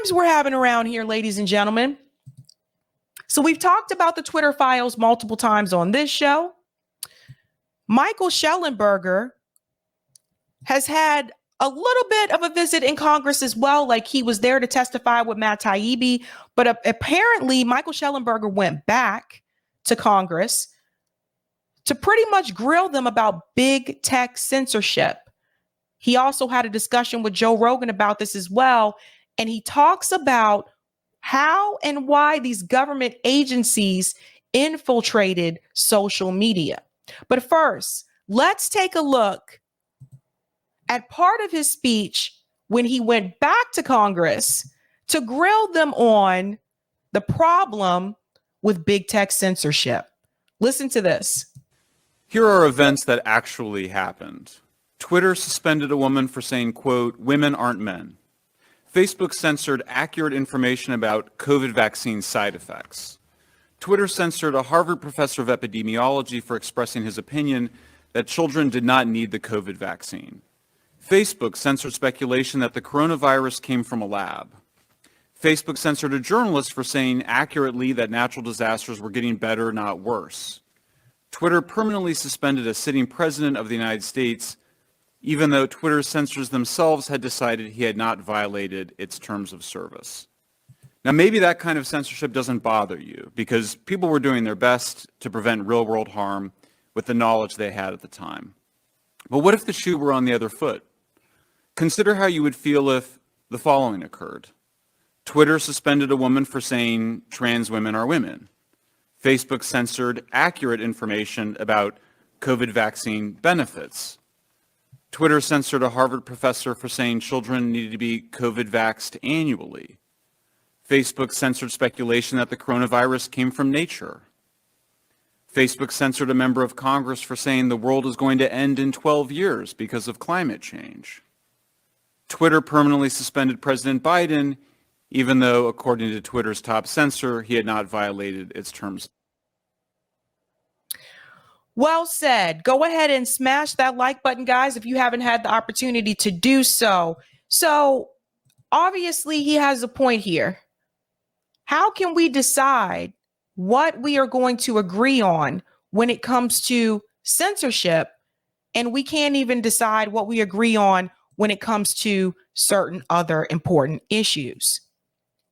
times we're having around here, ladies and gentlemen. So we've talked about the Twitter files multiple times on this show. Michael Shellenberger has had a little bit of a visit in Congress as well. Like he was there to testify with Matt Taibbi, but apparently Michael Shellenberger went back to Congress to pretty much grill them about big tech censorship. He also had a discussion with Joe Rogan about this as well. And he talks about how and why these government agencies infiltrated social media. But first, let's take a look at part of his speech when he went back to Congress to grill them on the problem with big tech censorship. Listen to this. Here are events that actually happened. Twitter suspended a woman for saying, quote, "Women aren't men." Facebook censored accurate information about COVID vaccine side effects. Twitter censored a Harvard professor of epidemiology for expressing his opinion that children did not need the COVID vaccine. Facebook censored speculation that the coronavirus came from a lab. Facebook censored a journalist for saying accurately that natural disasters were getting better, not worse. Twitter permanently suspended a sitting president of the United States, even though Twitter's censors themselves had decided he had not violated its terms of service. Now, maybe that kind of censorship doesn't bother you because people were doing their best to prevent real-world harm with the knowledge they had at the time. But what if the shoe were on the other foot? Consider how you would feel if the following occurred. Twitter suspended a woman for saying trans women are women. Facebook censored accurate information about COVID vaccine benefits. Twitter censored a Harvard professor for saying children needed to be COVID vaxxed annually. Facebook censored speculation that the coronavirus came from nature. Facebook censored a member of Congress for saying the world is going to end in 12 years because of climate change. Twitter permanently suspended President Biden, even though, according to Twitter's top censor, he had not violated its terms. Well said. Go ahead and smash that like button, guys, if you haven't had the opportunity to do so. So obviously he has a point here. How can we decide what we are going to agree on when it comes to censorship, and we can't even decide what we agree on when it comes to certain other important issues?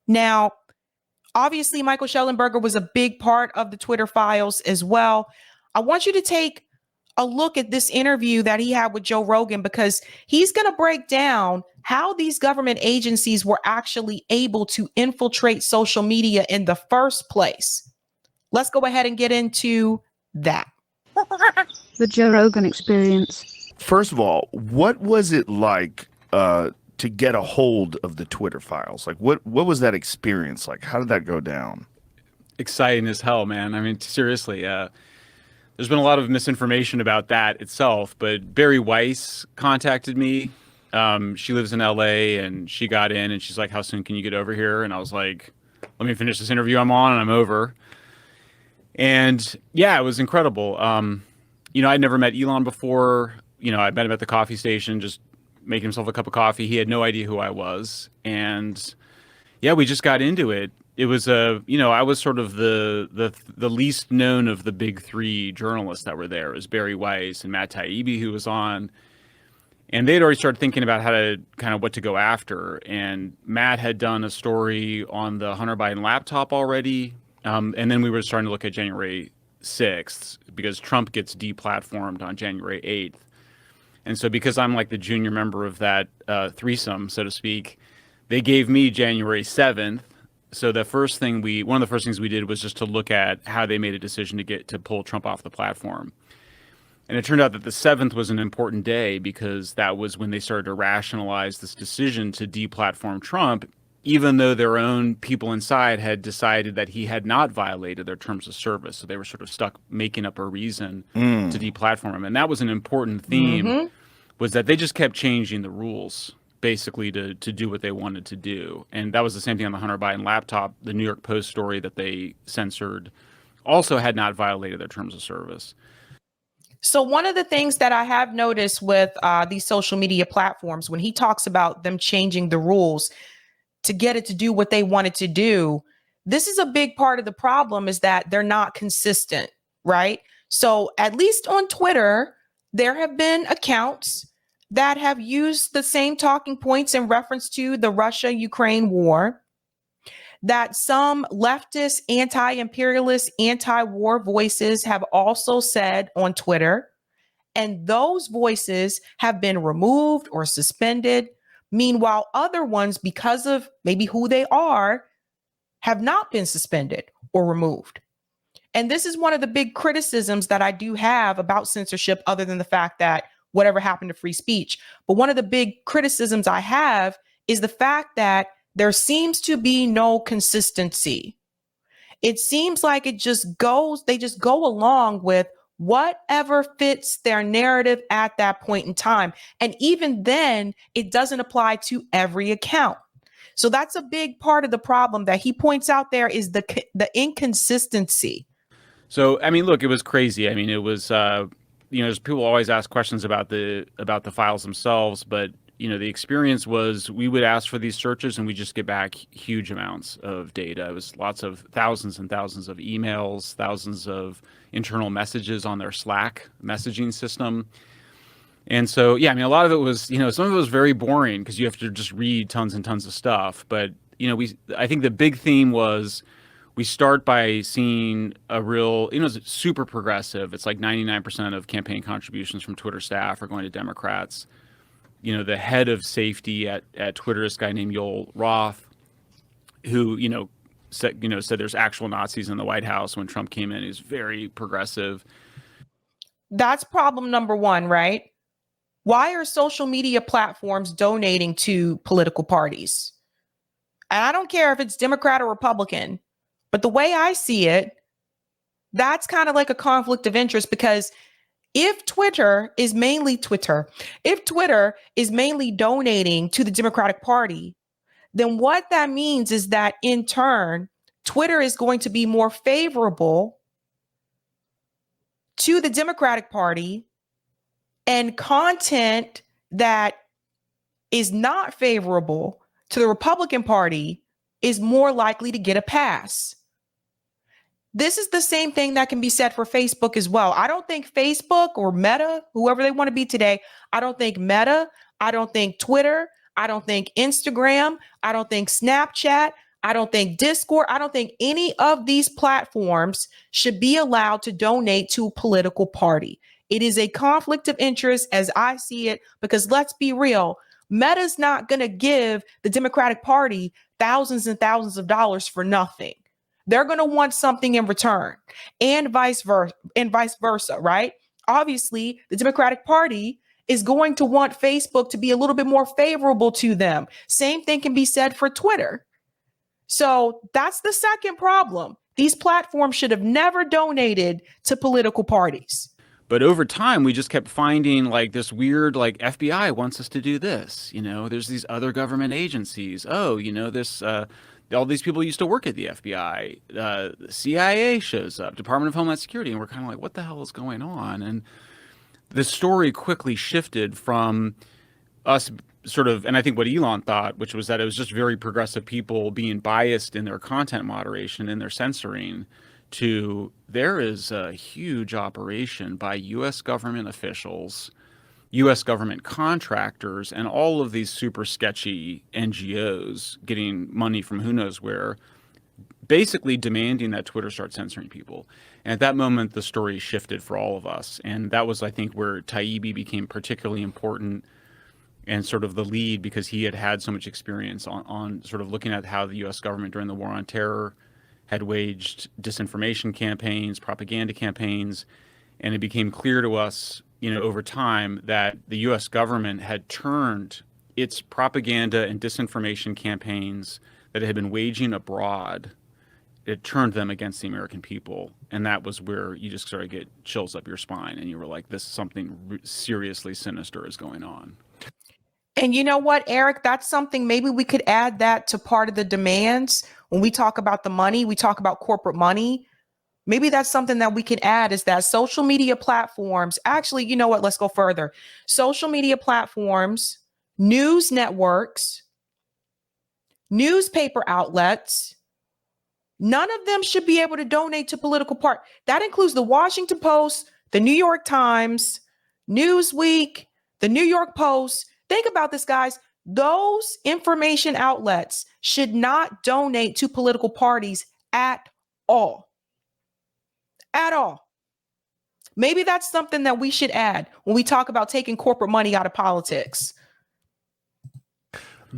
Now, obviously, Michael Shellenberger was a big part of the Twitter files as well. I want you to take a look at this interview that he had with Joe Rogan, because he's going to break down how these government agencies were actually able to infiltrate social media in the first place. Let's go ahead and get into that. The Joe Rogan experience. First of all, what was it like to get a hold of the Twitter files? Like, what was that experience like? How did that go down? Exciting as hell, man. I mean, seriously, there's been a lot of misinformation about that itself, but Barry Weiss contacted me. She lives in LA and she got in and she's like, "How soon can you get over here?" And I was like, "Let me finish this interview I'm on and I'm over." And yeah, it was incredible. I'd never met Elon before. I met him at the coffee station, just making himself a cup of coffee. He had no idea who I was. And yeah, we just got into it. It was I was sort of the least known of the big three journalists that were there. It was Barry Weiss and Matt Taibbi who was on. And they'd already started thinking about how to kind of what to go after. And Matt had done a story on the Hunter Biden laptop already. And then we were starting to look at January 6th because Trump gets deplatformed on January 8th. And so because I'm like the junior member of that threesome, so to speak, they gave me January 7th. So one of the first things we did was just to look at how they made a decision to pull Trump off the platform. And it turned out that the 7th was an important day because that was when they started to rationalize this decision to deplatform Trump, even though their own people inside had decided that he had not violated their terms of service. So they were sort of stuck making up a reason to deplatform him. And that was an important theme, was that they just kept changing the rules, basically to do what they wanted to do. And that was the same thing on the Hunter Biden laptop. The New York Post story that they censored also had not violated their terms of service. So one of the things that I have noticed with these social media platforms, when he talks about them changing the rules, to get it to do what they want it to do. This is a big part of the problem, is that they're not consistent, right? So at least on Twitter, there have been accounts that have used the same talking points in reference to the Russia-Ukraine war, that some leftist, anti-imperialist, anti-war voices have also said on Twitter. And those voices have been removed or suspended. Meanwhile, other ones, because of maybe who they are, have not been suspended or removed. And this is one of the big criticisms that I do have about censorship, other than the fact that whatever happened to free speech. But one of the big criticisms I have is the fact that there seems to be no consistency. It seems like they just go along with whatever fits their narrative at that point in time. And even then, it doesn't apply to every account. So that's a big part of the problem that he points out there, is the inconsistency. So, I mean, look, it was crazy. I mean, it was, there's people always ask questions about the files themselves, but, the experience was we would ask for these searches and we just get back huge amounts of data. It was lots of thousands and thousands of emails, thousands of internal messages on their Slack messaging system. And so, yeah, I mean, a lot of it was, some of it was very boring because you have to just read tons and tons of stuff. But, I think the big theme was we start by seeing a real, it's super progressive. It's like 99% of campaign contributions from Twitter staff are going to Democrats. The head of safety at Twitter, this guy named Yoel Roth, who, said there's actual Nazis in the White House when Trump came in. He's very progressive. That's problem number one, right? Why are social media platforms donating to political parties? And I don't care if it's Democrat or Republican, but the way I see it, that's kind of like a conflict of interest, because if Twitter is mainly donating to the Democratic Party, then what that means is that in turn, Twitter is going to be more favorable to the Democratic Party, and content that is not favorable to the Republican Party is more likely to get a pass. This is the same thing that can be said for Facebook as well. I don't think Facebook or Meta, whoever they want to be today, I don't think Meta, I don't think Twitter, I don't think Instagram, I don't think Snapchat, I don't think Discord, I don't think any of these platforms should be allowed to donate to a political party. It is a conflict of interest as I see it, because let's be real, Meta's not going to give the Democratic Party thousands and thousands of dollars for nothing. They're going to want something in return, and vice versa, right? Obviously, the Democratic Party is going to want Facebook to be a little bit more favorable to them. Same thing can be said for Twitter. So that's the second problem. These platforms should have never donated to political parties. But over time, we just kept finding like this weird, like FBI wants us to do this. There's these other government agencies. Oh, this, all these people used to work at the FBI. The CIA shows up, Department of Homeland Security. And we're kind of like, what the hell is going on? And the story quickly shifted from us sort of, and I think what Elon thought, which was that it was just very progressive people being biased in their content moderation and their censoring, to there is a huge operation by U.S. government officials, U.S. government contractors, and all of these super sketchy NGOs getting money from who knows where, basically demanding that Twitter start censoring people. And at that moment, the story shifted for all of us. And that was, I think, where Taibbi became particularly important and sort of the lead, because he had had so much experience on sort of looking at how the U.S. government during the War on Terror had waged disinformation campaigns, propaganda campaigns, and it became clear to us, over time that the U.S. government had turned its propaganda and disinformation campaigns that it had been waging abroad, it turned them against the American people. And that was where you just sort of get chills up your spine, and you were like, this something seriously sinister is going on. And you know what, Eric, that's something maybe we could add that to part of the demands. When we talk about the money, we talk about corporate money. Maybe that's something that we can add, is that social media platforms, actually, you know what, let's go further. Social media platforms, news networks, newspaper outlets, none of them should be able to donate to political party. That includes the Washington Post, the New York Times, Newsweek, the New York Post. Think about this, guys. Those information outlets should not donate to political parties at all. At all. Maybe that's something that we should add when we talk about taking corporate money out of politics.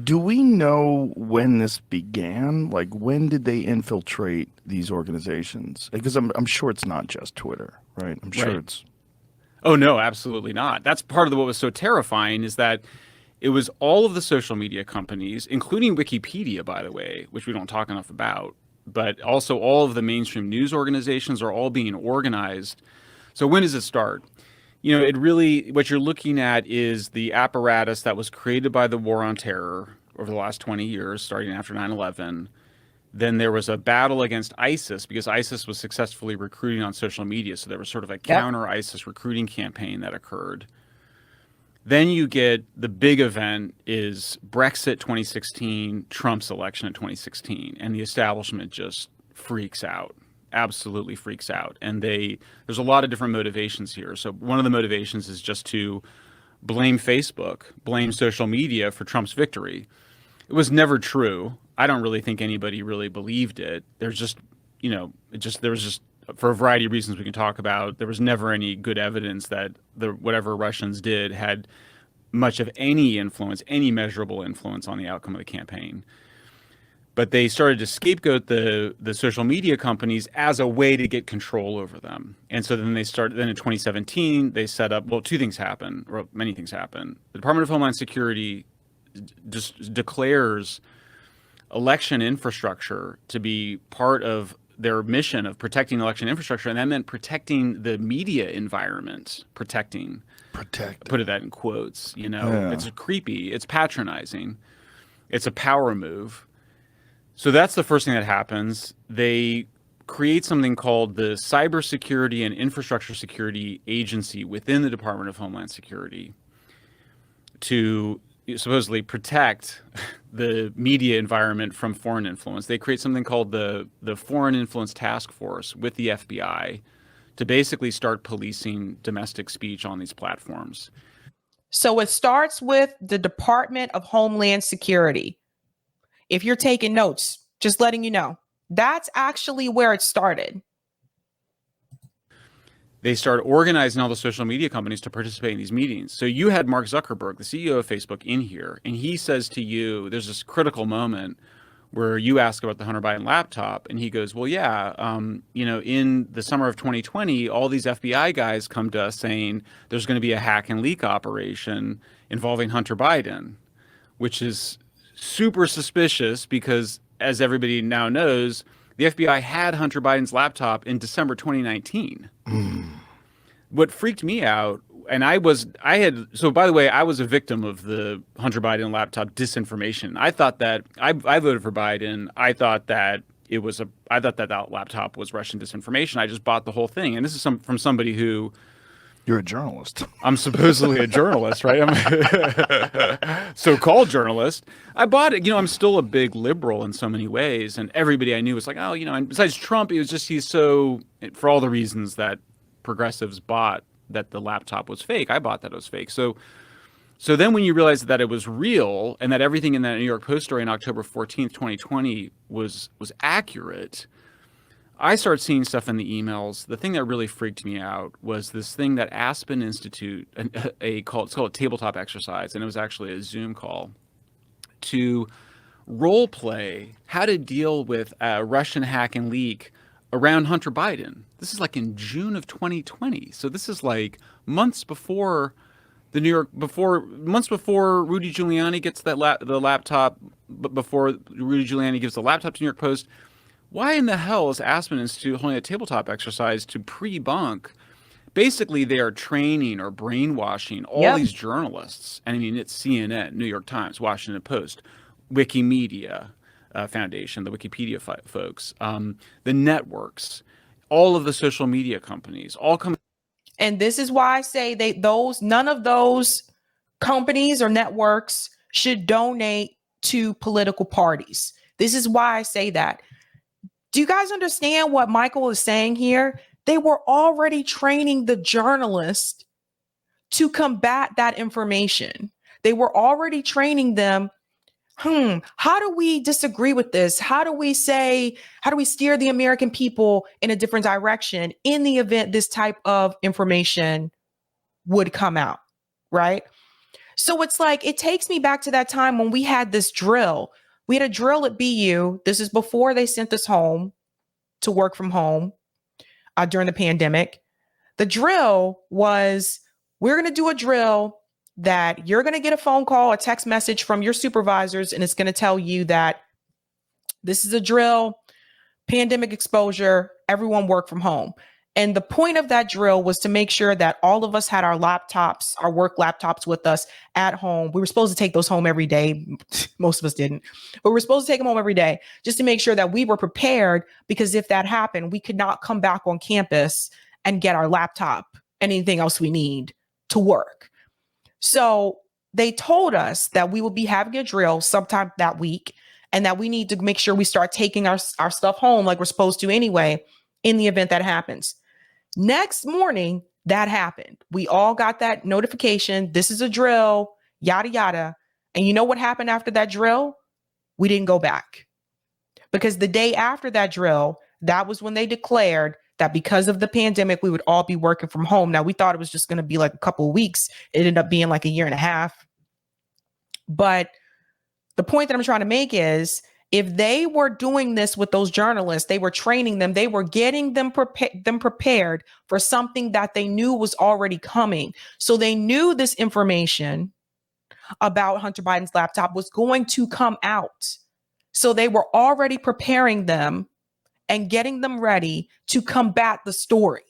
Do we know when this began? Like, when did they infiltrate these organizations? Because I'm sure it's not just Twitter, right? I'm sure it's. Oh, no, absolutely not. That's part of what was so terrifying, is that it was all of the social media companies, including Wikipedia, by the way, which we don't talk enough about, but also all of the mainstream news organizations are all being organized. So when does it start? You know, it really, what you're looking at is the apparatus that was created by the war on terror over the last 20 years, starting after 9/11. Then there was a battle against ISIS because ISIS was successfully recruiting on social media. So there was sort of a counter ISIS recruiting campaign that occurred. Then you get the big event is Brexit 2016, Trump's election in 2016, and the establishment just freaks out. Absolutely freaks out. And there's a lot of different motivations here. So one of the motivations is just to blame Facebook, blame social media for Trump's victory. It was never true. I don't really think anybody really believed it. There's just, you know, there was just, for a variety of reasons we can talk about, there was never any good evidence that whatever Russians did had much of any influence, any measurable influence on the outcome of the campaign. But they started to scapegoat the social media companies as a way to get control over them. And so then in 2017, they set up, well, two things happen, or many things happen. The Department of Homeland Security just declares election infrastructure to be part of their mission of protecting election infrastructure. And that meant protecting the media environment, Put that in quotes, you know, Yeah. It's creepy, it's patronizing, it's a power move. So that's the first thing that happens. They create something called the Cybersecurity and Infrastructure Security Agency within the Department of Homeland Security to supposedly protect the media environment from foreign influence. They create something called the Foreign Influence Task Force with the FBI to basically start policing domestic speech on these platforms. So it starts with the Department of Homeland Security. If you're taking notes, just letting you know, that's actually where it started. They start organizing all the social media companies to participate in these meetings. So you had Mark Zuckerberg, the CEO of Facebook, in here, and he says to you, there's this critical moment where you ask about the Hunter Biden laptop, and he goes, well, yeah, you know, in the summer of 2020, all these FBI guys come to us saying there's going to be a hack and leak operation involving Hunter Biden, which is super suspicious because, as everybody now knows, the FBI had Hunter Biden's laptop in December 2019. What freaked me out, and so by the way, I was a victim of the Hunter Biden laptop disinformation. I thought that I voted for Biden. I thought that that laptop was Russian disinformation. I just bought the whole thing. And this is from somebody who, You're a journalist. I'm supposedly a journalist, right? I'm a so-called journalist. I bought it. You know, I'm still a big liberal in so many ways. And everybody I knew was like, oh, you know, and besides Trump, he's so, for all the reasons that progressives bought that the laptop was fake, I bought that it was fake. So then when you realize that it was real and that everything in that New York Post story on October 14th, 2020 was accurate, I started seeing stuff in the emails. The thing that really freaked me out was this thing that Aspen Institute, it's called a tabletop exercise, and it was actually a Zoom call to role play how to deal with a Russian hack and leak around Hunter Biden. This is like in June of 2020. So this is like months before months before Rudy Giuliani gets the laptop, before Rudy Giuliani gives the laptop to New York Post. Why in the hell is Aspen Institute holding a tabletop exercise to pre-bunk? Basically, they are training or brainwashing all these journalists. And I mean, it's CNN, New York Times, Washington Post, Wikimedia Foundation, the Wikipedia folks, the networks, all of the social media companies, all come. And this is why I say none of those companies or networks should donate to political parties. This is why I say that. Do you guys understand what Michael is saying here? They were already training the journalist to combat that information. They were already training them. How do we disagree with this? How do we steer the American people in a different direction in the event this type of information would come out, right? So it's like, it takes me back to that time when we had this drill. We had a drill at BU. This is before they sent us home to work from home during the pandemic. The drill was, we're going to do a drill that you're going to get a phone call, a text message from your supervisors, and it's going to tell you that this is a drill, pandemic exposure, everyone work from home. And the point of that drill was to make sure that all of us had our laptops, our work laptops with us at home. We were supposed to take those home every day. Most of us didn't, but we were supposed to take them home every day just to make sure that we were prepared, because if that happened, we could not come back on campus and get our laptop and anything else we need to work. So they told us that we will be having a drill sometime that week, and that we need to make sure we start taking our stuff home like we're supposed to anyway, in the event that happens. Next morning, that happened. We all got that notification. This is a drill, yada, yada. And you know what happened after that drill? We didn't go back. Because the day after that drill, that was when they declared that because of the pandemic, we would all be working from home. Now, we thought it was just going to be like a couple of weeks. It ended up being like a year and a half. But the point that I'm trying to make is, if they were doing this with those journalists, they were training them, they were getting them prepared for something that they knew was already coming. So they knew this information about Hunter Biden's laptop was going to come out. So they were already preparing them and getting them ready to combat the story.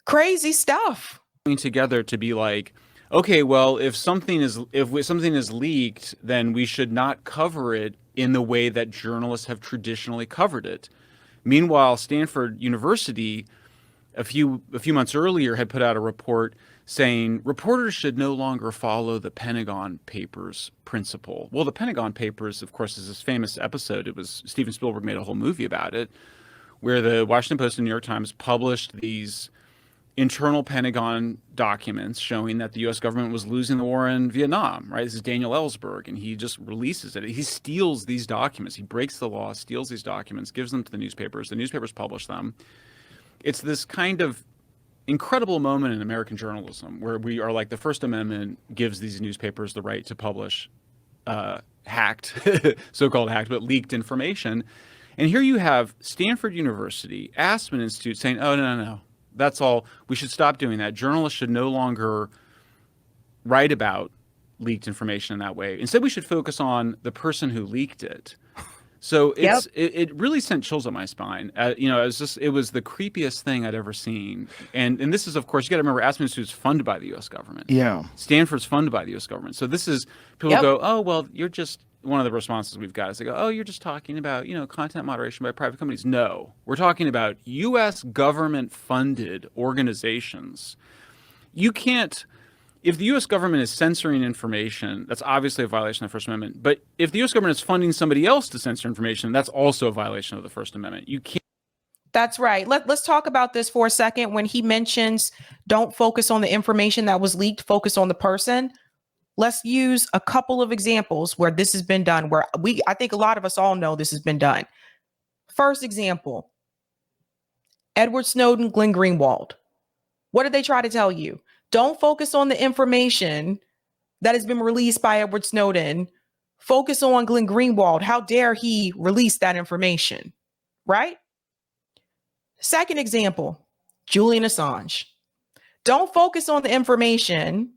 Crazy stuff. Together to be like, okay, well, if something is leaked, then we should not cover it in the way that journalists have traditionally covered it. Meanwhile, Stanford University a few months earlier had put out a report saying reporters should no longer follow the Pentagon Papers principle. Well, the Pentagon Papers, of course, is this famous episode. It was Steven Spielberg made a whole movie about it, where the Washington Post and New York Times published these internal Pentagon documents showing that the U.S. government was losing the war in Vietnam, right? This is Daniel Ellsberg, and he just releases it. He steals these documents. He breaks the law, steals these documents, gives them to the newspapers. The newspapers publish them. It's this kind of incredible moment in American journalism where we are like, the First Amendment gives these newspapers the right to publish hacked, so-called hacked, but leaked information. And here you have Stanford University, Aspen Institute saying, oh, no. That's all. We should stop doing that. Journalists should no longer write about leaked information in that way. Instead, we should focus on the person who leaked it. So it really sent chills up my spine. It was the creepiest thing I'd ever seen. And this is, of course, you got to remember, Aspen Institute is funded by the U.S. government. Yeah. Stanford's funded by the U.S. government. So this is, people go, oh, well, you're just, one of the responses we've got is they go, oh, you're just talking about, content moderation by private companies. No, we're talking about U.S. government funded organizations. You can't, if the U.S. government is censoring information, that's obviously a violation of the First Amendment. But if the U.S. government is funding somebody else to censor information, that's also a violation of the First Amendment. You can't. That's right. Let's talk about this for a second. When he mentions don't focus on the information that was leaked, focus on the person. Let's use a couple of examples where this has been done, where I think a lot of us all know this has been done. First example, Edward Snowden, Glenn Greenwald. What did they try to tell you? Don't focus on the information that has been released by Edward Snowden. Focus on Glenn Greenwald. How dare he release that information, right? Second example, Julian Assange. Don't focus on the information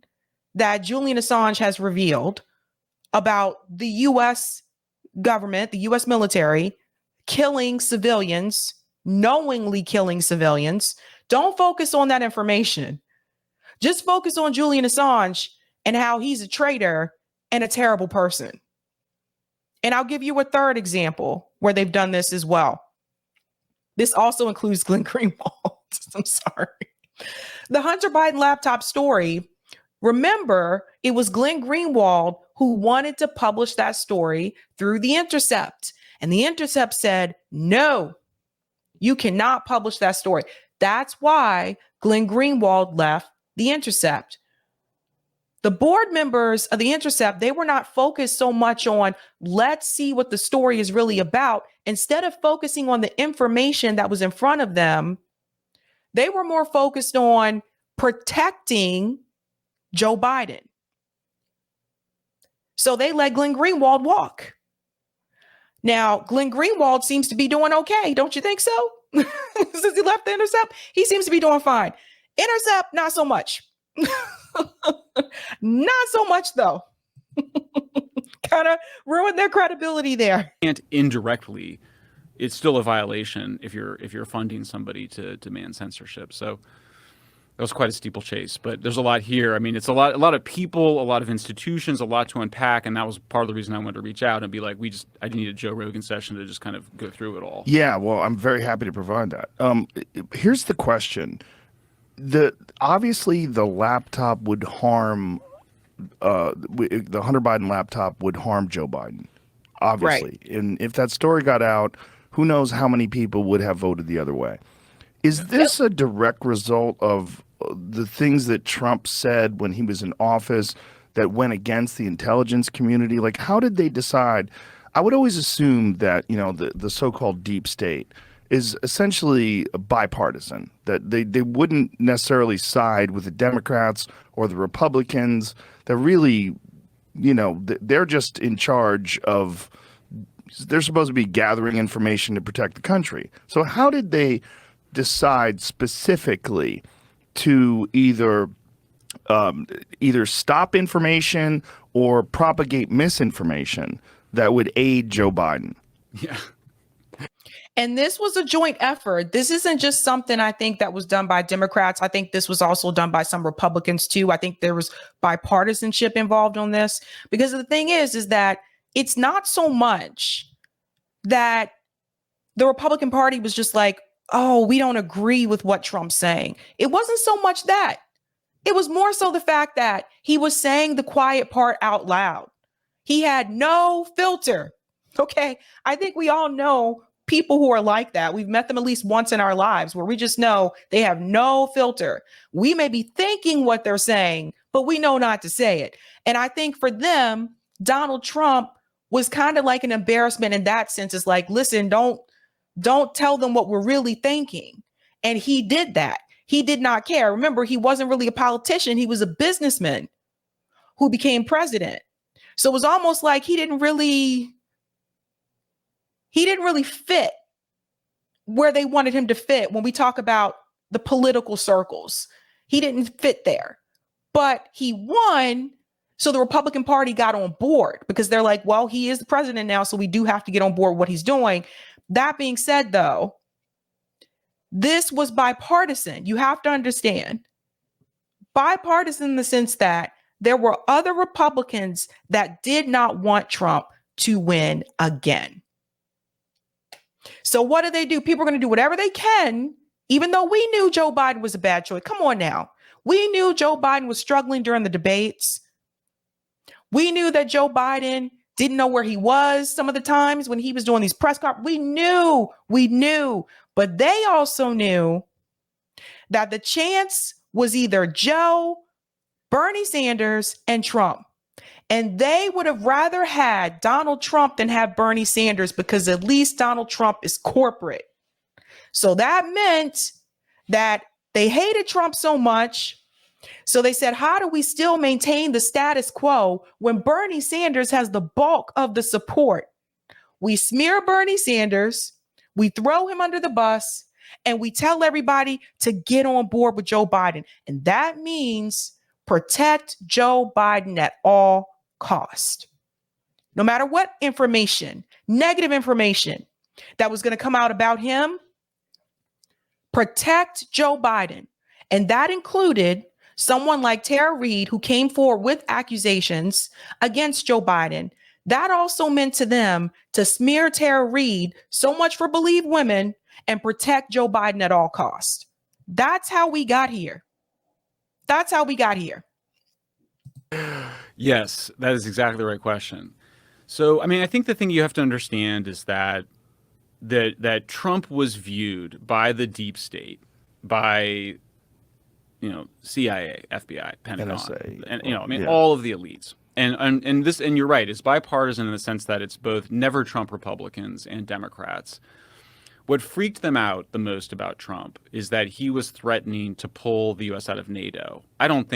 that Julian Assange has revealed about the U.S. government, the U.S. military, killing civilians, knowingly killing civilians. Don't focus on that information. Just focus on Julian Assange and how he's a traitor and a terrible person. And I'll give you a third example where they've done this as well. This also includes Glenn Greenwald. I'm sorry. The Hunter Biden laptop story Remember, it was Glenn Greenwald who wanted to publish that story through The Intercept. And The Intercept said, no, you cannot publish that story. That's why Glenn Greenwald left The Intercept. The board members of The Intercept, they were not focused so much on, let's see what the story is really about. Instead of focusing on the information that was in front of them, they were more focused on protecting Joe Biden. So they let Glenn Greenwald walk. Now, Glenn Greenwald seems to be doing okay. Don't you think so? Since he left The Intercept, he seems to be doing fine. Intercept, not so much. Not so much, though. Kind of ruined their credibility there. And indirectly, it's still a violation if you're funding somebody to demand censorship. So that was quite a steeplechase, but there's a lot here. I mean, it's a lot of people, a lot of institutions, a lot to unpack, and that was part of the reason I wanted to reach out and be like, I need a Joe Rogan session to just kind of go through it all. Yeah, well, I'm very happy to provide that. Here's the question: obviously the laptop would harm the Hunter Biden laptop would harm Joe Biden, obviously, right. And if that story got out, who knows how many people would have voted the other way? Is this a direct result of the things that Trump said when he was in office that went against the intelligence community? Like, how did they decide? I would always assume that, the so-called deep state is essentially bipartisan, that they wouldn't necessarily side with the Democrats or the Republicans. They're really, they're just in charge of, they're supposed to be gathering information to protect the country. So how did they decide specifically to either stop information or propagate misinformation that would aid Joe Biden? Yeah. And this was a joint effort. This isn't just something I think that was done by Democrats. I think this was also done by some Republicans too. I think there was bipartisanship involved on this, because the thing is that it's not so much that the Republican Party was just like, oh, we don't agree with what Trump's saying. It wasn't so much that. It was more so the fact that he was saying the quiet part out loud. He had no filter. Okay. I think we all know people who are like that. We've met them at least once in our lives where we just know they have no filter. We may be thinking what they're saying, but we know not to say it. And I think for them, Donald Trump was kind of like an embarrassment in that sense. It's like, listen, don't tell them what we're really thinking. And he did that. He did not care. Remember, he wasn't really a politician. He was a businessman who became president. So it was almost like he didn't really fit where they wanted him to fit. When we talk about the political circles, he didn't fit there, but he won. So the Republican Party got on board because they're like, well, he is the president now, so we do have to get on board with what he's doing. That being said, though, this was bipartisan. You have to understand, bipartisan in the sense that there were other Republicans that did not want Trump to win again. So what do? People are going to do whatever they can, even though we knew Joe Biden was a bad choice. Come on now. We knew Joe Biden was struggling during the debates. We knew that Joe Biden didn't know where he was some of the times when he was doing these press conferences. We knew, but they also knew that the chance was either Joe, Bernie Sanders, and Trump. And they would have rather had Donald Trump than have Bernie Sanders, because at least Donald Trump is corporate. So that meant that they hated Trump so much. So they said, how do we still maintain the status quo when Bernie Sanders has the bulk of the support? We smear Bernie Sanders, we throw him under the bus, and we tell everybody to get on board with Joe Biden. And that means protect Joe Biden at all cost. No matter what information, negative information that was going to come out about him, protect Joe Biden. And that included someone like Tara Reade, who came forward with accusations against Joe Biden. That also meant to them to smear Tara Reade, so much for Believe Women, and protect Joe Biden at all costs. That's how we got here. That's how we got here. Yes, that is exactly the right question. So, I mean, I think the thing you have to understand is that Trump was viewed by the deep state, by CIA, FBI, Pentagon, NSA, and well, I mean, yeah. all of the elites. And you're right, it's bipartisan in the sense that it's both never Trump Republicans and Democrats. What freaked them out the most about Trump is that he was threatening to pull the U.S. out of NATO. I just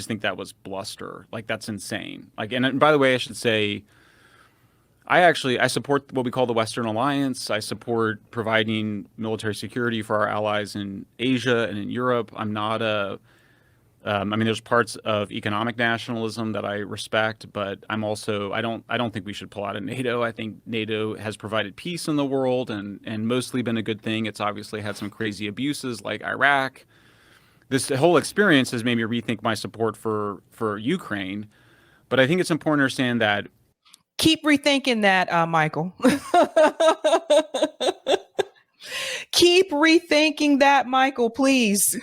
think that was bluster. Like, that's insane. Like, and by the way, I should say, I support what we call the Western Alliance. I support providing military security for our allies in Asia and in Europe. I'm not I mean, there's parts of economic nationalism that I respect, but I don't think we should pull out of NATO. I think NATO has provided peace in the world and mostly been a good thing. It's obviously had some crazy abuses like Iraq. This whole experience has made me rethink my support for Ukraine. But I think it's important to understand that Keep rethinking that, Michael. Keep rethinking that, Michael, please.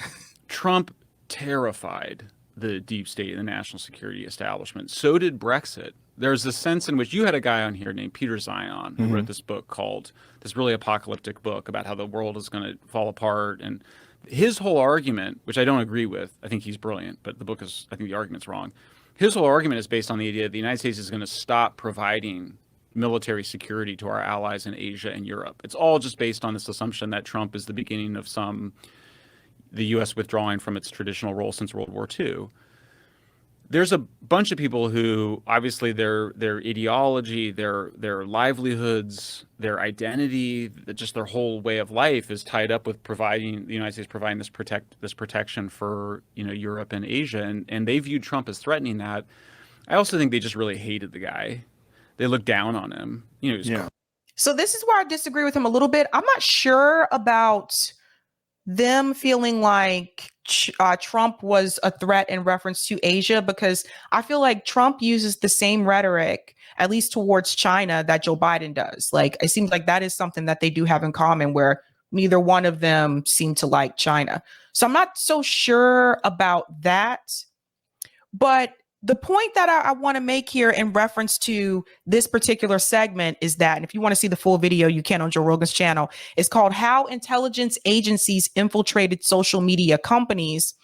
Trump terrified the deep state and the national security establishment. So did Brexit. There's a sense in which you had a guy on here named Peter Zion who wrote this book called this really apocalyptic book about how the world is going to fall apart. And his whole argument, which I don't agree with, I think he's brilliant, but I think the argument's wrong. His whole argument is based on the idea that the United States is going to stop providing military security to our allies in Asia and Europe. It's all just based on this assumption that Trump is the beginning of the U.S. withdrawing from its traditional role since World War II. There's a bunch of people who obviously their ideology, their livelihoods, their identity, just their whole way of life is tied up with the United States providing this protection for Europe and Asia, and they viewed Trump as threatening that. I also think they just really hated the guy. They looked down on him. So this is where I disagree with him a little bit. I'm not sure about them feeling like Trump was a threat in reference to Asia, because I feel like Trump uses the same rhetoric, at least towards China, that Joe Biden does. Like, it seems like that is something that they do have in common, where neither one of them seem to like China. So I'm not so sure about that. But the point that I want to make here in reference to this particular segment is that, and if you want to see the full video, you can on Joe Rogan's channel. It's called How Intelligence Agencies Infiltrated Social Media Companies.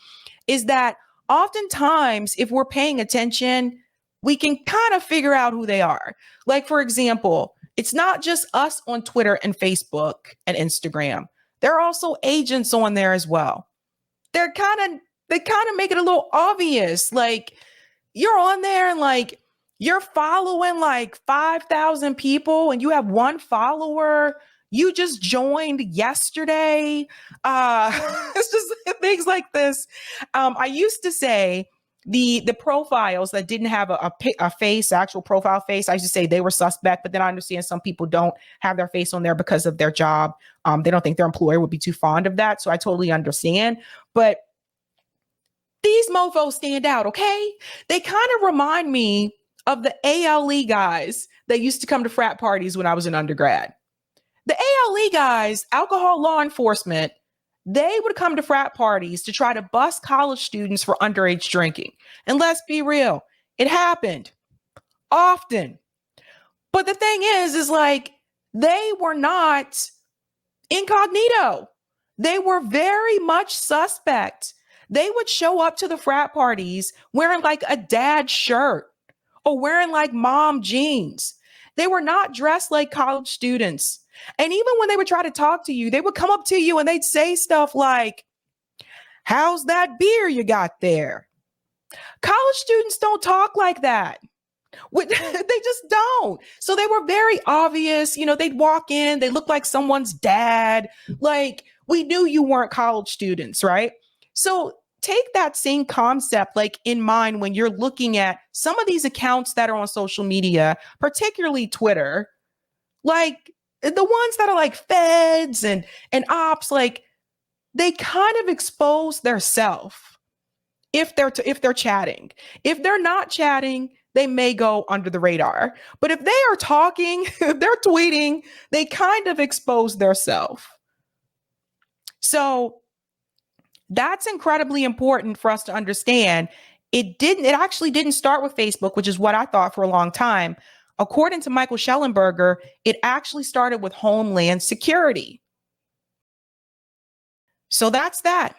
Is that oftentimes, if we're paying attention, we can kind of figure out who they are. Like, for example, it's not just us on Twitter and Facebook and Instagram. There are also agents on there as well. They kind of make it a little obvious. Like, you're on there and like you're following like 5,000 people and you have one follower. You just joined yesterday. It's just things like this. I used to say the profiles that didn't have a face, actual profile face, I used to say they were suspect, but then I understand some people don't have their face on there because of their job. They don't think their employer would be too fond of that. So I totally understand. But these mofos stand out, okay? They kind of remind me of the ALE guys that used to come to frat parties when I was an undergrad. The ALE guys, alcohol law enforcement, they would come to frat parties to try to bust college students for underage drinking. And let's be real, it happened often. But the thing is like, they were not incognito. They were very much suspect. They would show up to the frat parties wearing like a dad shirt or wearing like mom jeans. They were not dressed like college students. And even when they would try to talk to you, they would come up to you and they'd say stuff like, "How's that beer you got there?" College students don't talk like that. They just don't. So they were very obvious. They'd walk in, they looked like someone's dad. Like, we knew you weren't college students, right? So take that same concept like in mind when you're looking at some of these accounts that are on social media, particularly Twitter, like the ones that are like feds and ops, like they kind of expose their self if they're chatting. If they're not chatting, they may go under the radar. But if they are talking, if they're tweeting, they kind of expose their self. So that's incredibly important for us to understand. It actually didn't start with Facebook, which is what I thought for a long time. According to Michael Shellenberger, it actually started with Homeland Security. So that's that.